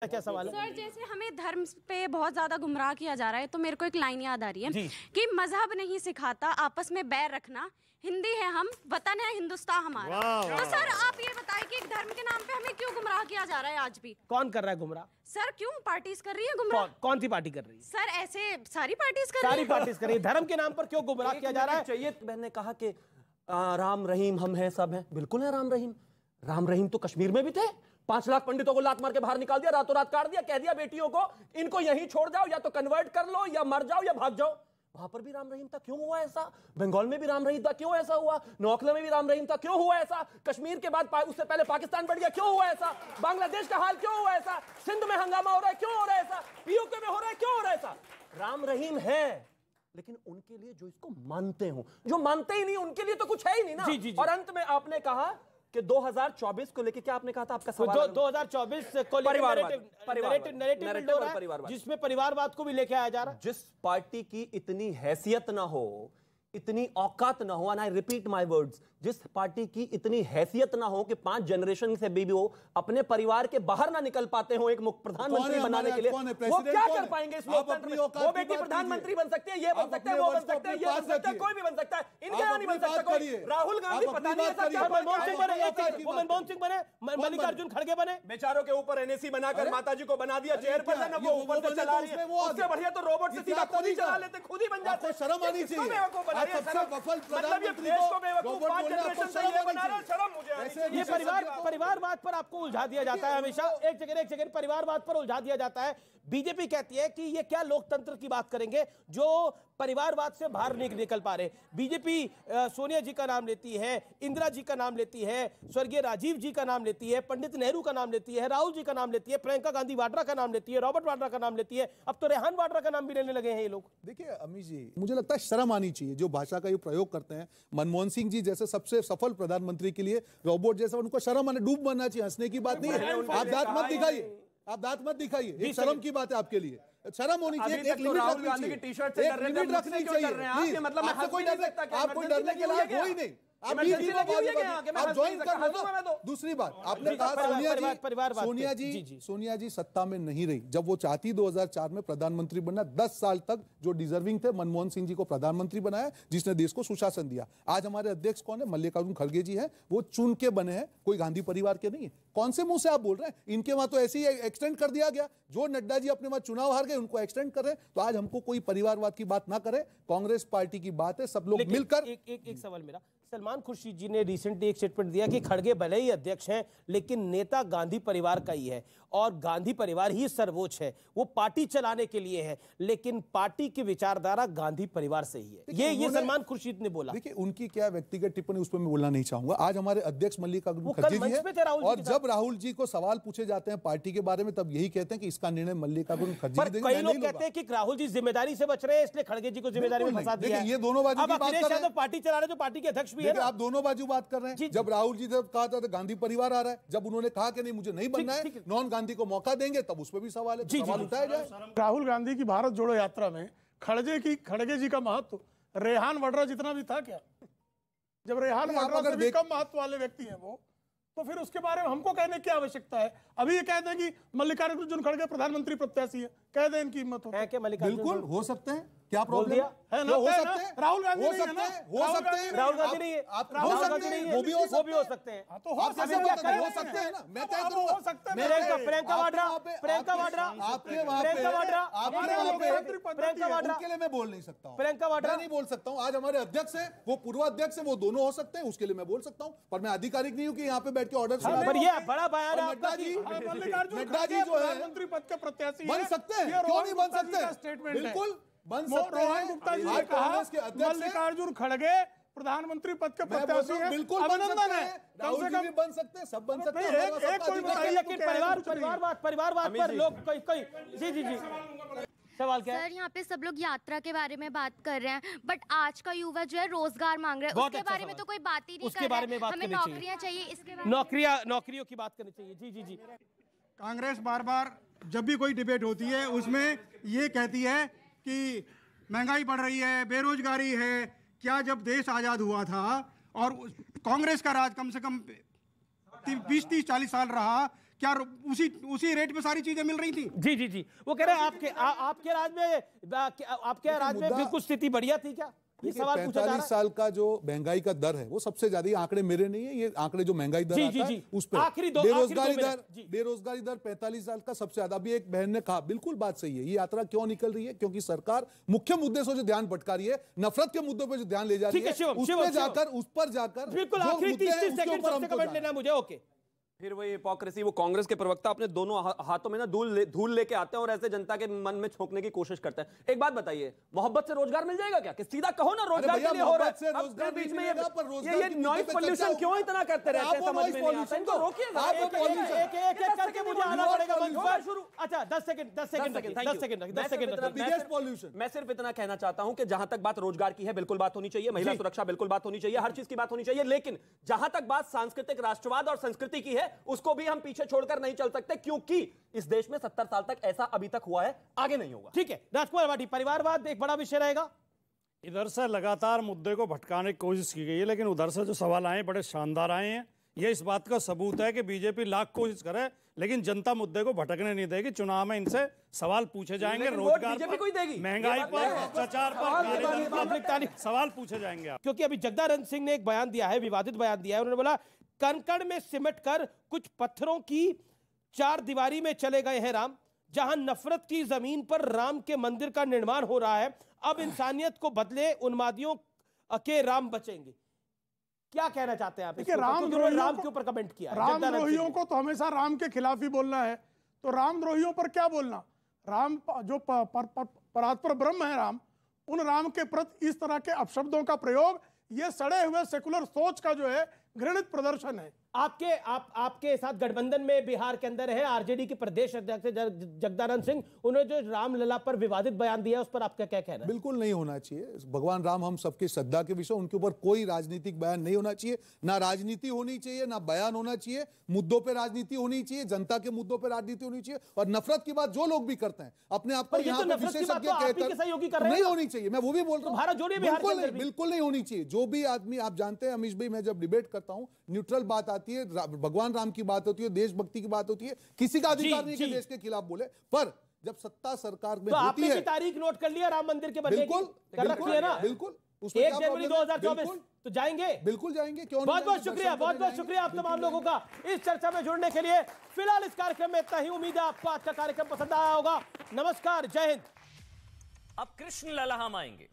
क्या सवाल है? सर, जैसे हमें धर्म पे बहुत ज्यादा गुमराह किया जा रहा है, तो मेरे को एक लाइन याद आ रही है कि मजहब नहीं सिखाता आपस में बैर रखना, हिंदी है हम, वतन है हिंदुस्तान हमारा। तो सर आप ये बताएं कि एक धर्म के नाम पे हमें क्यों गुमराह किया जा रहा है आज भी? कौन कर रहा है गुमराह? सर क्यों पार्टीज कर रही है गुमराह? कौन सी पार्टी कर रही है? सर ऐसे सारी पार्टीज कर रही है। सारी पार्टीज कर रही है। धर्म के नाम पर क्यों गुमराह किया जा रहा है? चाहिए। बहन ने कहा कि राम रहीम हम हैं, सब हैं। बिल्कुल है राम रहीम। राम रहीम तो कश्मीर में भी थे। 5 लाख पंडितों को लात मार के बाहर निकाल दिया, रातों रात काट दिया, कह दिया बेटियों को इनको यहीं छोड़ जाओ, या तो कन्वर्ट कर लो, या मर जाओ, या भाग जाओ। वहां पर भी राम रहीम था, क्यों हुआ ऐसा? बंगाल में भी राम रहीम था, क्यों ऐसा हुआ? नौखला में भी राम रहीम था, क्यों हुआ ऐसा? कश्मीर के बाद उससे पहले पाकिस्तान बढ़ गया, क्यों हुआ ऐसा? बांग्लादेश का हाल क्यों हुआ ऐसा? सिंध में हंगामा हो रहा है, क्यों हो रहा है ऐसा? पीओके में हो रहा है, क्यों हो रहा है ऐसा? राम रहीम है, लेकिन उनके लिए जो इसको मानते हो, जो मानते ही नहीं उनके लिए तो कुछ है ही नहीं ना। जी, जी, जी। और अंत में आपने कहा कि 2024 को लेके क्या आपने कहा था? आपका सवाल 2024 को नैरेटिव जिसमें परिवारवाद को भी लेके आया जा रहा है। जिस पार्टी की इतनी हैसियत ना हो, इतनी औकात ना हो, and I repeat my words, जिस पार्टी की इतनी हैसियत ना हो कि 5 जनरेशन से भी वो अपने परिवार के बाहर ना निकल पाते हो एक मुख्य प्रधानमंत्री बनाने के लिए, वो क्या कर पाएंगे इस लोकतंत्र में? वो बेटी प्रधानमंत्री बन सकती है, ये बन सकते हैं, वो बन सकते हैं, ये बन सकते हैं, कोई भी बन सकता है, इनके यहाँ नहीं बन सकता कोई। राहुल गांधी पता नहीं ऐसा क्या, मनमोहन सिंह बने, मल्लिकार्जुन खड़गे बने, बेचारों के ऊपर एनएसी बनाकर माताजी को बना दिया चेयरपर्सन, अब वो ऊपर से चला रही है। उससे बढ़िया तो रोबोट से सीधा खुद ही चला लेते, खुद ही बन जाते। शर्म आनी चाहिए। मतलब ये देश को बेवकूफ 5 जनरेशन से ये बना रहे हैं, शर्म मुझे आनी चाहिए। ये परिवारवाद पर आपको उलझा दिया जाता है हमेशा, एक जगह परिवारवाद पर उलझा दिया जाता है। बीजेपी कहती है कि ये क्या लोकतंत्र की बात करेंगे जो परिवारवाद से बाहर नहीं निकल पा रहे। बीजेपी सोनिया जी का नाम लेती है, इंदिरा जी का नाम लेती है, स्वर्गीय राजीव जी का नाम लेती है, पंडित नेहरू का नाम लेती है, राहुल जी का नाम लेती है, प्रियंका गांधी वाड्रा का नाम लेती है, रॉबर्ट वाड्रा का नाम लेती है, अब तो रेहान वाड्रा का नाम भी लेने लगे हैं ये लोग। देखिए अमित जी, मुझे लगता है शर्म आनी चाहिए जो भाषा का ये प्रयोग करते हैं। मनमोहन सिंह जी जैसे सबसे सफल प्रधानमंत्री के लिए रोबोट जैसा उनको शर्म आने, डूब बनना चाहिए, हंसने की बात नहीं है। आप दांत मत दिखाइए, आप दांत मत दिखाइए, एक शर्म की बात है आपके लिए, शर्म होनी चाहिए, एक लिमिट रखनी चाहिए, एक लिमिट रखनी चाहिए। मतलब आपको कोई डरने के लायक हो ही नहीं, आप ज्वाइन कर लो। दूसरी बात आपने कहा सोनिया जी सत्ता में नहीं रही जब वो चाहती 2004 में प्रधानमंत्री बनना। 10 साल तक जो डिजर्विंग थे मनमोहन सिंह जी को प्रधानमंत्री बनाया, जिसने देश को सुशासन दिया। आज हमारे अध्यक्ष कौन है? मल्लिकार्जुन खड़गे जी हैं, वो चुन के बने हैं, कोई गांधी परिवार के नहीं है। कौन से मुंह से आप बोल रहे हैं? इनके वहां तो ऐसे ही एक्सटेंड कर दिया गया, जो नड्डा जी अपने वहां चुनाव हार गए उनको एक्सटेंड कर रहे हैं। तो आज हमको कोई परिवारवाद की बात ना करे, कांग्रेस पार्टी की बात है, सब लोग मिलकर। एक सवाल मेरा, सलमान खुर्शीद जी ने रिसेंटली एक स्टेटमेंट दिया कि खड़गे भले ही अध्यक्ष हैं लेकिन नेता गांधी परिवार का ही है और गांधी परिवार ही सर्वोच्च है। वो पार्टी चलाने के लिए है लेकिन पार्टी की विचारधारा गांधी परिवार से ही है। ये सलमान खुर्शीद ने बोला। देखिए उनकी क्या व्यक्तिगत टिप्पणी उस पर मैं बोलना नहीं चाहूंगा। आज हमारे अध्यक्ष मल्लिकार्जुन खड़गे जी हैं और जब राहुल जी को सवाल पूछे जाते हैं पार्टी के बारे में तब यही कहते हैं कि इसका निर्णय मल्लिकार्जुन खड़गे जी देंगे। कई लोग कहते हैं कि राहुल जी जिम्मेदारी से बच रहे हैं इसलिए खड़गे जी को जिम्मेदारी में फंसा दिया। ये दोनों बाजू की बात कर रहे हैं। पार्टी चला रहे जो पार्टी के अध्यक्ष भी है, आप दोनों बाजू बात कर रहे हैं। जब राहुल जी ने कहा था गांधी परिवार आ रहा है, जब उन्होंने कहा कि नहीं मुझे नहीं बनना है, नॉन गांधी को मौका देंगे, तब उस पर भी सवाल है, सवाल उठाया जाए। राहुल गांधी की भारत जोड़ो यात्रा में खड़गे जी का महत्व रेहान वाड्रा जितना भी था क्या? जब रेहान वाड्रा से भी कम महत्व वाले व्यक्ति हैं वो, तो फिर उसके बारे में हमको कहने की आवश्यकता है? अभी ये कह दें कि मल्लिकार्जुन खड़गे प्रधानमंत्री प्रत्याशी है, कह दें इनकी हिम्मत हो? बिल्कुल हो सकते हैं, क्या प्रॉब्लम है? ना हो सकते हैं, राहुल गांधी हो सकते हैं, हो सकते हैं, राहुल गांधी नहीं है, हो सकते हैं, वो भी हो सकते हैं। तो आप कैसे हो सकते हैं ना? मैं क्या करूंगा? प्रियंका वाड्रा आपके वहां पे उनके लिए मैं बोल नहीं सकता हूँ, प्रियंका वाड्रा नहीं बोल सकता हूँ। आज हमारे अध्यक्ष है, वो पूर्वाध्यक्ष है, वो दोनों हो सकते हैं, उसके लिए मैं बोल सकता हूँ, पर मैं आधिकारिक नहीं हूँ कि यहाँ पे बैठ के ऑर्डर सुना। पर ये बड़ा बयान है नड्डा जी जो है मंत्री पद के प्रत्याशी बन सकते हैं, क्यों नहीं बन सकते? बिल्कुल बन सकते हैं। रोहन गुप्ता जी ने कहा मल्लिकार्जुन खड़गे प्रधानमंत्री पद के प्रत्याशी हैं, बिल्कुल अभिनंदन है। राहुल जी भी बन सकते हैं, सब बन सकते हैं। एक कोई बताइए, लेकिन परिवारवाद पर लोग कोई जी सवाल क्या है? सर यहाँ पे सब लोग यात्रा के बारे में बात कर रहे हैं, बट आज का युवा जो है रोजगार मांग रहा है, उसके बारे में तो कोई बात ही नहीं कर रहा है। हमें नौकरियां चाहिए, इसके नौकरियों की बात करनी चाहिए। जी कांग्रेस बार बार जब भी कोई डिबेट होती है उसमें ये कहती है कि महंगाई बढ़ रही है, बेरोजगारी है। क्या जब देश आज़ाद हुआ था और कांग्रेस का राज कम से कम 20-30-40 साल रहा, क्या उसी रेट पे सारी चीजें मिल रही थी? जी जी जी, वो कह रहे हैं आपके राज में बिल्कुल स्थिति बढ़िया थी क्या? ये सवाल पूछा जा रहा है। 45 साल का जो महंगाई का दर है वो सबसे ज्यादा, ये आंकड़े मेरे नहीं है, ये आंकड़े जो महंगाई दर आता है उस पर बेरोजगारी दर 45 साल का सबसे ज्यादा। अभी एक बहन ने कहा, बिल्कुल बात सही है, ये यात्रा क्यों निकल रही है? क्योंकि सरकार मुख्य मुद्दे से जो ध्यान भटका रही है, नफरत के मुद्दों पर जो ध्यान ले जा रही है, उस पर जाकर बिल्कुल आखिरी 30 सेकंड सबसे कमेंट लेना मुझे। ओके, फिर वही हिपोक्रेसी, वो कांग्रेस के प्रवक्ता अपने दोनों हाथों में ना धूल लेके आते हैं और ऐसे जनता के मन में छोंकने की कोशिश करते हैं। एक बात बताइए, मोहब्बत से रोजगार मिल जाएगा क्या? कि सीधा कहो ना, रोजगार के लिए हो रहा है। अपने बीच में ये नॉइज पोल्यूशन क्यों इतना करते रहते हैं, समझ में नहीं आता। इनको रोकिए, एक करके मुझे आना पड़ेगा मंच पर। शुरू, अच्छा 10 सेकंड। मैं सिर्फ इतना कहना चाहता हूं कि जहां तक बात रोजगार की है बिल्कुल बात होनी चाहिए, महिला सुरक्षा बिल्कुल बात होनी चाहिए, हर चीज की बात होनी चाहिए, लेकिन जहां तक बात सांस्कृतिक राष्ट्रवाद और संस्कृति की है उसको भी हम पीछे छोड़कर नहीं चल सकते, क्योंकि इस देश में 70 साल तक ऐसा अभी तक हुआ है, आगे नहीं होगा। ठीक है, राजकुमार भाटी, परिवारवाद एक बड़ा विषय रहेगा। इधर से लगातार मुद्दे को भटकाने की कोशिश की गई है, लेकिन उधर से जो सवाल आए बड़े शानदार आए हैं। ये इस बात का सबूत है कि बीजेपी लाख कोशिश करे लेकिन जनता मुद्दे को भटकने नहीं देगी। चुनाव में इनसे सवाल पूछे जाएंगे, रोजगार पर, महंगाई पर, भ्रष्टाचार पर सवाल पूछे जाएंगे। क्योंकि अभी जगदानंद सिंह ने एक बयान दिया है, विवादित बयान दिया है। उन्होंने बोला, कंकड़ में सिमट कर कुछ पत्थरों की चार दीवारी में चले गए हैं राम, जहां नफरत की जमीन पर राम के मंदिर का निर्माण हो रहा है। अब इंसानियत को बदले उन्मादियों के राम बचेंगे। क्या कहना चाहते हैं आप? देखिए, राम के ऊपर कमेंट किया, रामद्रोहियों को तो हमेशा राम के खिलाफ ही बोलना है, तो रामद्रोहियों पर क्या बोलना? राम जो परात्पर ब्रह्म है राम, उन राम के प्रति इस तरह के अपशब्दों का प्रयोग, ये सड़े हुए सेकुलर सोच का जो है घृणित प्रदर्शन है। आपके साथ गठबंधन में बिहार के अंदर है आरजेडी के प्रदेश अध्यक्ष जगदानंद सिंह, उन्होंने जो रामलला पर विवादित बयान दिया उस पर आपका क्या कहना है? बिल्कुल नहीं होना चाहिए। भगवान राम हम सबके श्रद्धा के विषय, उनके ऊपर कोई राजनीतिक बयान नहीं होना चाहिए, ना राजनीति होनी चाहिए, ना बयान होना चाहिए। मुद्दों पे राजनीति होनी चाहिए, जनता के मुद्दों पे राजनीति होनी चाहिए। और नफरत की बात जो लोग भी करते हैं, अपने आप को यहाँ पे विशेषज्ञ कहकर नहीं होनी चाहिए। मैं वो भी बोल रहा हूँ, बिल्कुल नहीं होनी चाहिए। जो भी आदमी, आप जानते हैं अमीश भाई, मैं जब डिबेट करता हूँ न्यूट्रल बात आती है, भगवान राम की बात होती है, देशभक्ति की बात होती है, किसी का अधिकार नहीं कि देश के खिलाफ बोले। पर जब सत्ता सरकार में होती है, तारीख नोट कर लिया राम मंदिर के बनने की, कर रखी है ना, बिल्कुल 1 जनवरी 2024 तो जाएंगे, बिल्कुल जाएंगे। क्यों? बहुत बहुत शुक्रिया, बहुत बहुत शुक्रिया आप तमाम लोगों का इस चर्चा में जुड़ने के लिए। फिलहाल इस कार्यक्रम में इतना ही। उम्मीद है आपको आज का कार्यक्रम पसंद आया होगा। नमस्कार, जय हिंद। अब कृष्ण लला हम आएंगे।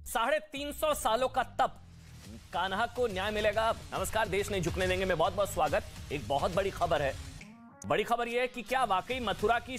350 सालों का तप, कान्हा को न्याय मिलेगा। नमस्कार, देश नहीं झुकने देंगे में बहुत बहुत स्वागत। एक बहुत बड़ी खबर है। बड़ी खबर यह है कि क्या वाकई मथुरा की